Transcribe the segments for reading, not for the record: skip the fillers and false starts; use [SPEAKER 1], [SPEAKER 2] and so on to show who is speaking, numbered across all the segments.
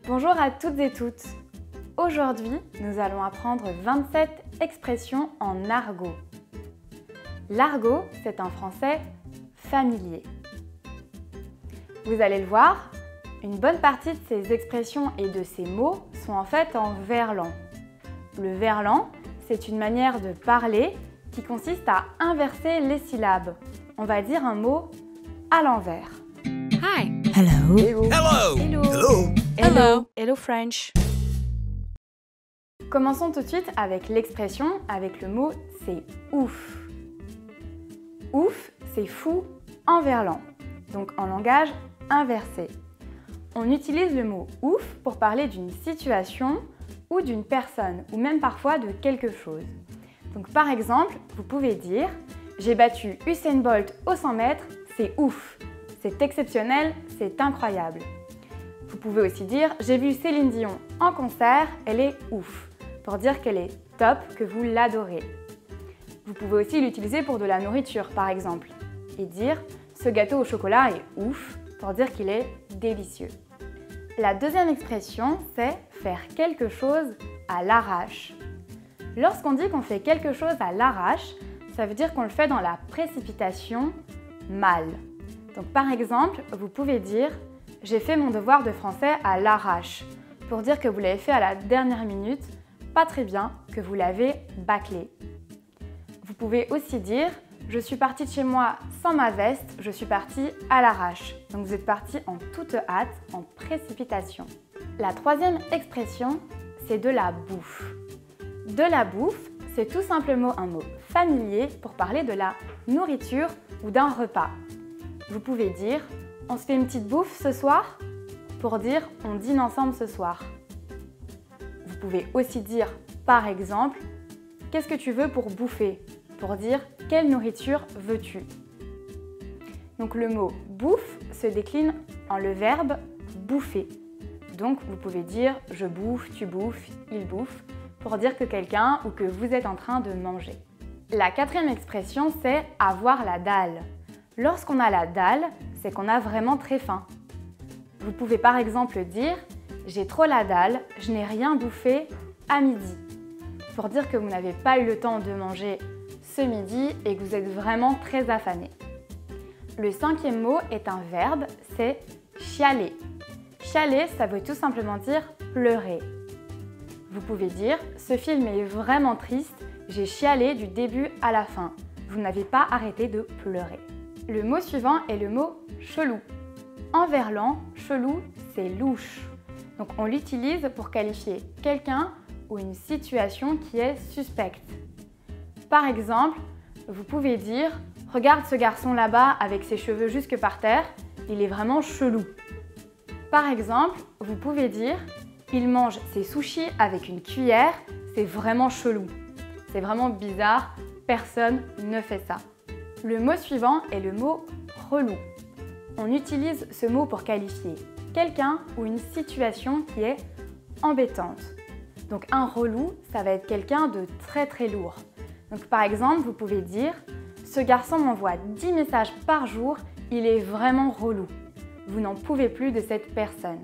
[SPEAKER 1] Bonjour à toutes et toutes. Aujourd'hui, nous allons apprendre 27 expressions en argot. L'argot, c'est un français familier. Vous allez le voir, une bonne partie de ces expressions et de ces mots sont en fait en verlan. Le verlan, c'est une manière de parler qui consiste à inverser les syllabes. On va dire un mot à l'envers.
[SPEAKER 2] Hi.
[SPEAKER 3] Hello.
[SPEAKER 1] Hello.
[SPEAKER 2] Hello.
[SPEAKER 3] Hello.
[SPEAKER 2] Hello. Hello French.
[SPEAKER 1] Commençons tout de suite avec l'expression, avec le mot c'est ouf. Ouf, c'est fou en verlan, donc en langage inversé. On utilise le mot ouf pour parler d'une situation ou d'une personne, ou même parfois de quelque chose. Donc par exemple, vous pouvez dire « J'ai battu Usain Bolt au 100 mètres, c'est ouf, c'est exceptionnel, c'est incroyable ». Vous pouvez aussi dire « J'ai vu Céline Dion en concert, elle est ouf », pour dire qu'elle est top, que vous l'adorez. Vous pouvez aussi l'utiliser pour de la nourriture par exemple, et dire « Ce gâteau au chocolat est ouf », pour dire qu'il est délicieux. La deuxième expression, c'est faire quelque chose à l'arrache. Lorsqu'on dit qu'on fait quelque chose à l'arrache, ça veut dire qu'on le fait dans la précipitation, mal. Donc par exemple, vous pouvez dire « J'ai fait mon devoir de français à l'arrache », pour dire que vous l'avez fait à la dernière minute, pas très bien, que vous l'avez bâclé. Vous pouvez aussi dire « Je suis partie de chez moi sans ma veste, je suis partie à l'arrache ». Donc vous êtes parti en toute hâte, en précipitation. La troisième expression, c'est de la bouffe. De la bouffe, c'est tout simplement un mot familier pour parler de la nourriture ou d'un repas. Vous pouvez dire « On se fait une petite bouffe ce soir ?» pour dire « On dîne ensemble ce soir ». Vous pouvez aussi dire, par exemple, « Qu'est-ce que tu veux pour bouffer ?» pour dire « Quelle nourriture veux-tu » Donc le mot « bouffe » se décline en le verbe « bouffer ». Donc vous pouvez dire « Je bouffe »,« Tu bouffes »,« Il bouffe » pour dire que quelqu'un ou que vous êtes en train de manger. La quatrième expression, c'est « avoir la dalle ». Lorsqu'on a la dalle, c'est qu'on a vraiment très faim. Vous pouvez par exemple dire « J'ai trop la dalle, je n'ai rien bouffé à midi » pour dire que vous n'avez pas eu le temps de manger ce midi et que vous êtes vraiment très affamé. Le cinquième mot est un verbe, c'est « chialer ». Chialer, ça veut tout simplement dire « pleurer ». Vous pouvez dire « Ce film est vraiment triste, j'ai chialé du début à la fin ». Vous n'avez pas arrêté de pleurer. Le mot suivant est le mot « chelou ». En verlan, chelou, c'est louche. Donc on l'utilise pour qualifier quelqu'un ou une situation qui est suspecte. Par exemple, vous pouvez dire « Regarde ce garçon là-bas avec ses cheveux jusque par terre, il est vraiment chelou ». Par exemple, vous pouvez dire « Il mange ses sushis avec une cuillère, c'est vraiment chelou ». C'est vraiment bizarre, personne ne fait ça. Le mot suivant est le mot « relou ». On utilise ce mot pour qualifier quelqu'un ou une situation qui est embêtante. Donc un relou, ça va être quelqu'un de très très lourd. Donc par exemple, vous pouvez dire « Ce garçon m'envoie 10 messages par jour, il est vraiment relou ». Vous n'en pouvez plus de cette personne.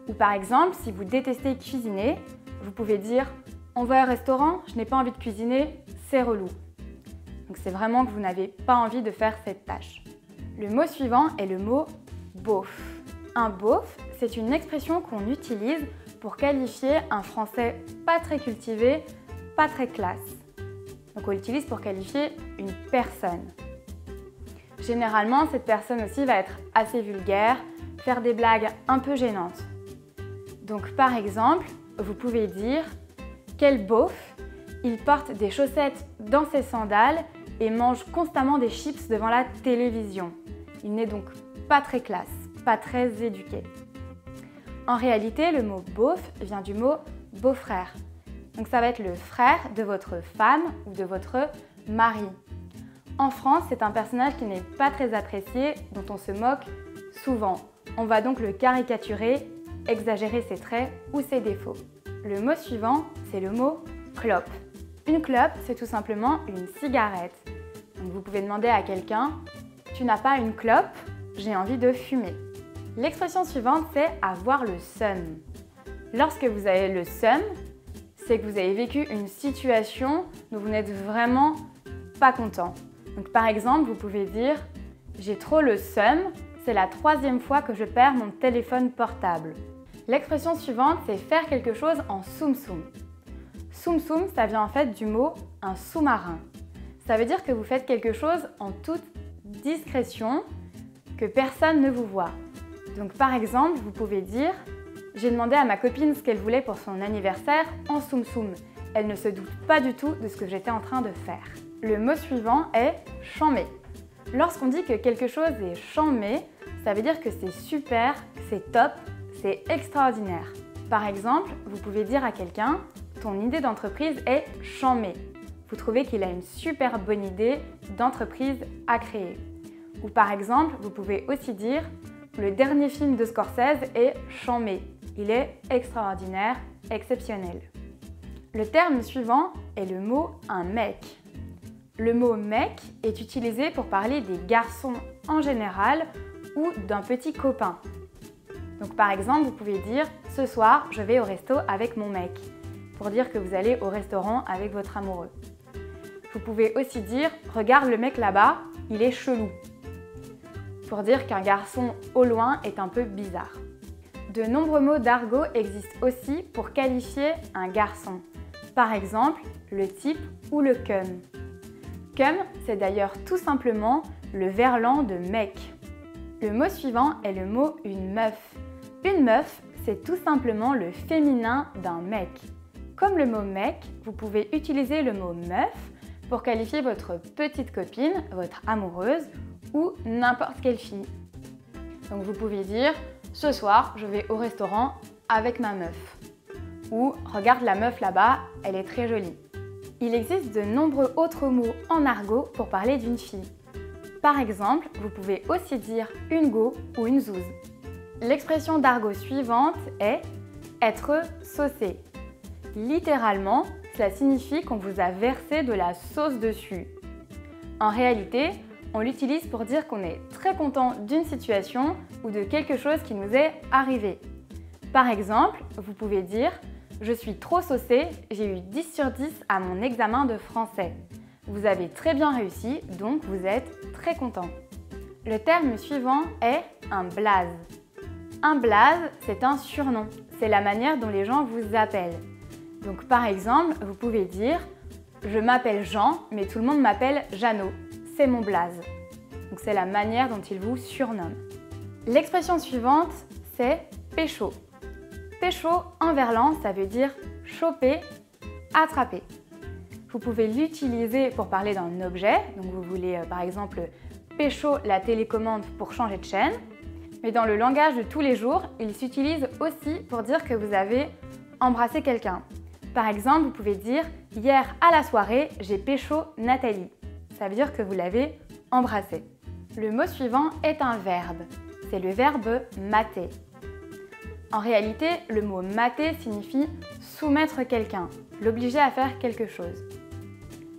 [SPEAKER 1] Ou par exemple, si vous détestez cuisiner, vous pouvez dire « On va au restaurant, je n'ai pas envie de cuisiner, c'est relou ». Donc c'est vraiment que vous n'avez pas envie de faire cette tâche. Le mot suivant est le mot « beauf ». Un beauf, c'est une expression qu'on utilise pour qualifier un français pas très cultivé, pas très classe. Donc on l'utilise pour qualifier une personne. Généralement, cette personne aussi va être assez vulgaire, faire des blagues un peu gênantes. Donc par exemple, vous pouvez dire « Quel beauf, il porte des chaussettes dans ses sandales et mange constamment des chips devant la télévision. Il n'est donc pas très classe, pas très éduqué. » En réalité, le mot « beauf » vient du mot « beau-frère ». Donc ça va être le frère de votre femme ou de votre mari. En France, c'est un personnage qui n'est pas très apprécié, dont on se moque souvent. On va donc le caricaturer, exagérer ses traits ou ses défauts. Le mot suivant, c'est le mot « clope ». Une clope, c'est tout simplement une cigarette. Donc vous pouvez demander à quelqu'un « Tu n'as pas une clope ? J'ai envie de fumer ». L'expression suivante, c'est avoir le seum. Lorsque vous avez le seum, c'est que vous avez vécu une situation dont vous n'êtes vraiment pas content. Donc par exemple, vous pouvez dire « J'ai trop le seum, c'est la 3e fois que je perds mon téléphone portable ». L'expression suivante, c'est faire quelque chose en soum-soum. Soum-soum, ça vient en fait du mot « un sous-marin ». Ça veut dire que vous faites quelque chose en toute discrétion, que personne ne vous voit. Donc par exemple, vous pouvez dire « J'ai demandé à ma copine ce qu'elle voulait pour son anniversaire en soum-soum. Elle ne se doute pas du tout de ce que j'étais en train de faire. » Le mot suivant est « chambé ». Lorsqu'on dit que quelque chose est chambé, ça veut dire que c'est super, que c'est top, c'est extraordinaire. Par exemple, vous pouvez dire à quelqu'un « Ton idée d'entreprise est chambée ». Vous trouvez qu'il a une super bonne idée d'entreprise à créer. Ou par exemple, vous pouvez aussi dire « Le dernier film de Scorsese est chambé ». Il est extraordinaire, exceptionnel. Le terme suivant est le mot « un mec ». Le mot « mec » est utilisé pour parler des garçons en général ou d'un petit copain. Donc par exemple, vous pouvez dire « Ce soir, je vais au resto avec mon mec » pour dire que vous allez au restaurant avec votre amoureux. Vous pouvez aussi dire « Regarde le mec là-bas, il est chelou » pour dire qu'un garçon au loin est un peu bizarre. De nombreux mots d'argot existent aussi pour qualifier un garçon. Par exemple, le type ou le cum. Cum, c'est d'ailleurs tout simplement le verlan de mec. Le mot suivant est le mot une meuf. Une meuf, c'est tout simplement le féminin d'un mec. Comme le mot mec, vous pouvez utiliser le mot meuf pour qualifier votre petite copine, votre amoureuse ou n'importe quelle fille. Donc vous pouvez dire « Ce soir, je vais au restaurant avec ma meuf » ou « Regarde la meuf là-bas, elle est très jolie ». Il existe de nombreux autres mots en argot pour parler d'une fille. Par exemple, vous pouvez aussi dire une go ou une zouze. L'expression d'argot suivante est « être saucé ». Littéralement, cela signifie qu'on vous a versé de la sauce dessus. En réalité, on l'utilise pour dire qu'on est très content d'une situation ou de quelque chose qui nous est arrivé. Par exemple, vous pouvez dire « Je suis trop saucé, j'ai eu 10 sur 10 à mon examen de français ». Vous avez très bien réussi, donc vous êtes très content. Le terme suivant est un blaze. Un blaze, c'est un surnom. C'est la manière dont les gens vous appellent. Donc par exemple, vous pouvez dire « Je m'appelle Jean, mais tout le monde m'appelle Jeannot. C'est mon blaze ». Donc c'est la manière dont ils vous surnomment. L'expression suivante, c'est « pécho ». Pécho en verlan, ça veut dire choper, attraper. Vous pouvez l'utiliser pour parler d'un objet. Donc vous voulez par exemple pécho la télécommande pour changer de chaîne. Mais dans le langage de tous les jours, il s'utilise aussi pour dire que vous avez embrassé quelqu'un. Par exemple, vous pouvez dire « Hier à la soirée, j'ai pécho Nathalie ». Ça veut dire que vous l'avez embrassée. Le mot suivant est un verbe. C'est le verbe « mater ». En réalité, le mot « mater » signifie soumettre quelqu'un, l'obliger à faire quelque chose.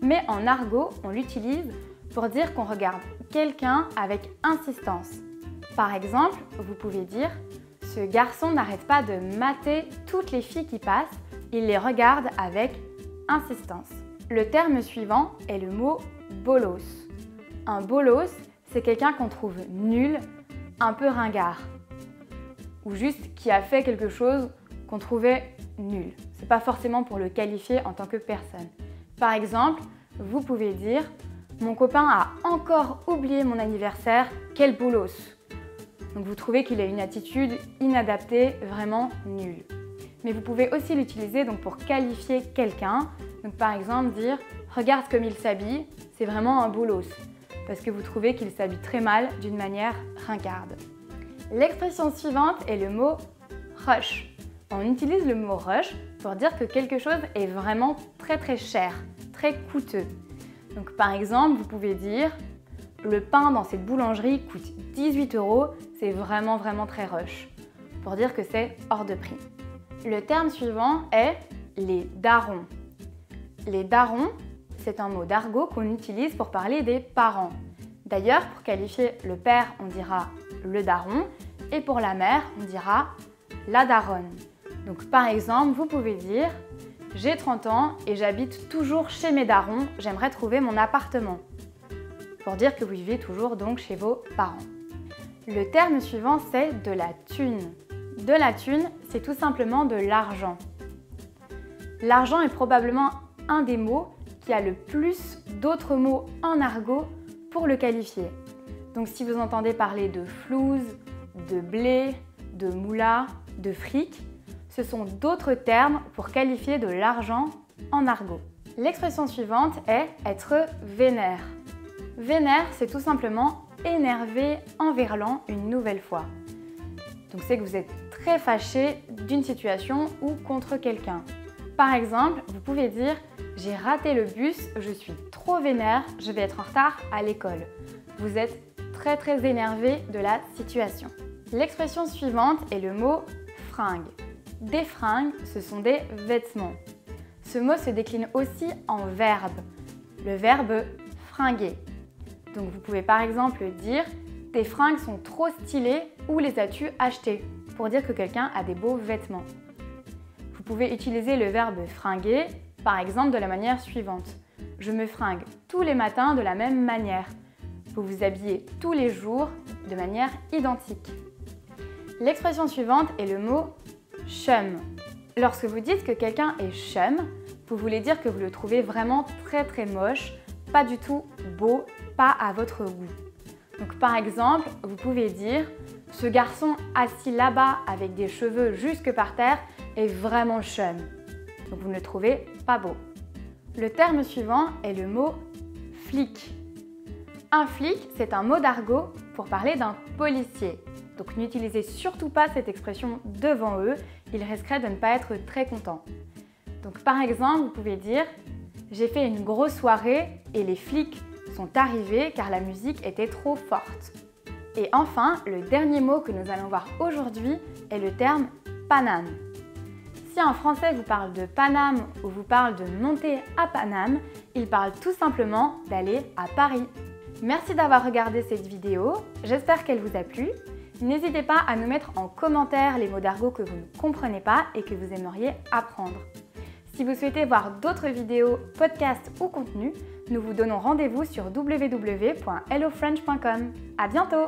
[SPEAKER 1] Mais en argot, on l'utilise pour dire qu'on regarde quelqu'un avec insistance. Par exemple, vous pouvez dire « Ce garçon n'arrête pas de mater toutes les filles qui passent, il les regarde avec insistance ». Le terme suivant est le mot « bolos ». Un bolos, c'est quelqu'un qu'on trouve nul, un peu ringard, ou juste qui a fait quelque chose qu'on trouvait nul. C'est pas forcément pour le qualifier en tant que personne. Par exemple, vous pouvez dire « Mon copain a encore oublié mon anniversaire, quel bolos !» Donc vous trouvez qu'il a une attitude inadaptée, vraiment nulle. Mais vous pouvez aussi l'utiliser donc pour qualifier quelqu'un. Donc par exemple dire « Regarde comme il s'habille, c'est vraiment un bolos !» parce que vous trouvez qu'il s'habille très mal d'une manière ringarde. L'expression suivante est le mot « rush ». On utilise le mot « rush » pour dire que quelque chose est vraiment très cher, très coûteux. Donc par exemple, vous pouvez dire « Le pain dans cette boulangerie coûte 18 €, c'est vraiment très rush » pour dire que c'est hors de prix. Le terme suivant est « les darons ». Les darons, c'est un mot d'argot qu'on utilise pour parler des parents. D'ailleurs, pour qualifier le père, on dira « le daron » Et pour la mère, on dira la daronne. Donc par exemple, vous pouvez dire « J'ai 30 ans et j'habite toujours chez mes darons, j'aimerais trouver mon appartement ». Pour dire que vous vivez toujours donc chez vos parents. Le terme suivant, c'est de la thune. De la thune, c'est tout simplement de l'argent. L'argent est probablement un des mots qui a le plus d'autres mots en argot pour le qualifier. Donc si vous entendez parler de flouze, de blé, de moula, de fric, ce sont d'autres termes pour qualifier de l'argent en argot. L'expression suivante est être vénère. Vénère, c'est tout simplement énervé, enverlant une nouvelle fois. Donc c'est que vous êtes très fâché d'une situation ou contre quelqu'un. Par exemple, vous pouvez dire « J'ai raté le bus, je suis trop vénère, je vais être en retard à l'école ». Vous êtes très énervé de la situation. L'expression suivante est le mot « fringue ». Des fringues, ce sont des vêtements. Ce mot se décline aussi en verbe, le verbe « fringuer ». Donc vous pouvez par exemple dire « Tes fringues sont trop stylées, où les as-tu achetées ?» pour dire que quelqu'un a des beaux vêtements. Vous pouvez utiliser le verbe « fringuer » par exemple de la manière suivante. Je me fringue tous les matins de la même manière. Vous vous habillez tous les jours de manière identique. L'expression suivante est le mot « chum ». Lorsque vous dites que quelqu'un est chum, vous voulez dire que vous le trouvez vraiment très moche, pas du tout beau, pas à votre goût. Donc par exemple, vous pouvez dire « Ce garçon assis là-bas avec des cheveux jusque par terre est vraiment chum ». Donc vous ne le trouvez pas beau. Le terme suivant est le mot « flic ». Un flic, c'est un mot d'argot pour parler d'un policier. Donc n'utilisez surtout pas cette expression devant eux, ils risqueraient de ne pas être très contents. Donc par exemple, vous pouvez dire « J'ai fait une grosse soirée et les flics sont arrivés car la musique était trop forte ». Et enfin, le dernier mot que nous allons voir aujourd'hui est le terme « Paname ». Si un Français vous parle de Paname ou vous parle de monter à Paname, il parle tout simplement d'aller à Paris. Merci d'avoir regardé cette vidéo, j'espère qu'elle vous a plu. N'hésitez pas à nous mettre en commentaire les mots d'argot que vous ne comprenez pas et que vous aimeriez apprendre. Si vous souhaitez voir d'autres vidéos, podcasts ou contenus, nous vous donnons rendez-vous sur www.hellofrench.com. À bientôt!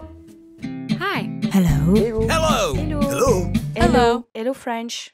[SPEAKER 2] Hi.
[SPEAKER 3] Hello.
[SPEAKER 4] Hello.
[SPEAKER 2] Hello.
[SPEAKER 4] Hello.
[SPEAKER 2] Hello. Hello French.